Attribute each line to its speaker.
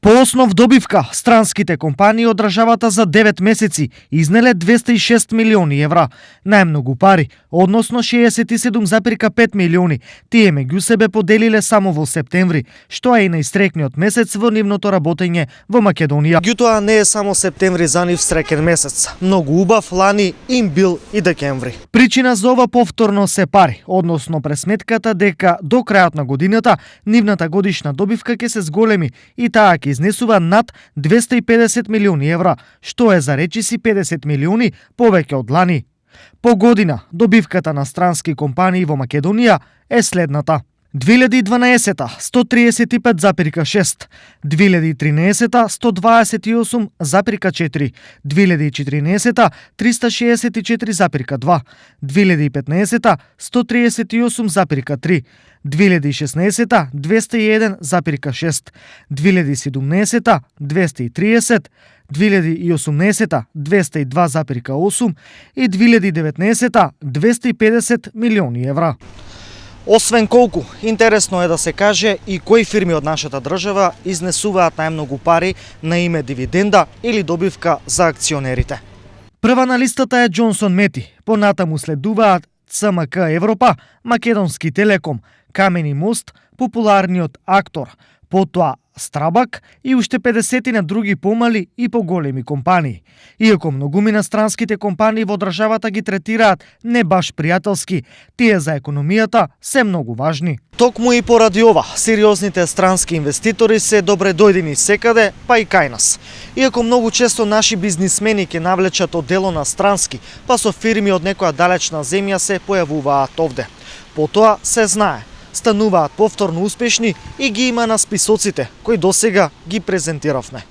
Speaker 1: По основ добивка, странските компании од државата за 9 месеци изнеле 206 милиони евра. Најмногу пари, односно 67,5 милиони, тие меѓу себе поделиле само во септември, што е и најстрекниот месец во нивното работење во Македонија. Меѓутоа не е само септември за нив среќен месец. Многу убав лани им бил и декември. Причина за ова повторно се пари, односно пресметката дека до крајот на годината нивната годишна добивка ќе се зголеми и таа ќе изнесува над 250 милиони евра, што е за речиси 50 милиони повеќе од лани. По година, добивката на странски компании во Македонија е следната. 2012 135,6, 2013 128,4, 2014 364,2, 2015 138,3, 2016 201,6, 2017 230, 2018 202,8 и 2019 250 милиони евра. Освен колку, интересно е да се каже и кои фирми од нашата држава изнесуваат најмногу пари на име дивиденда или добивка за акционерите. Прва на листата е Джонсон Мети, понатаму следуваат ЦМК Европа, Македонски Телеком, Камени мост, популарниот Актор, потоа Страбак и уште 50 на други помали и поголеми компании. Иако многумина странските компании во државата ги третираат не баш пријателски, тие за економијата се многу важни. Токму и поради ова, сериозните странски инвеститори се добре дојдени секаде, па и кај нас. Иако многу често наши бизнисмени ќе навлечат од дело на странски, па со фирми од некоја далечна земја се појавуваат овде. Потоа се знае, стануваат повторно успешни и ги има на списоците кои досега ги презентиравме.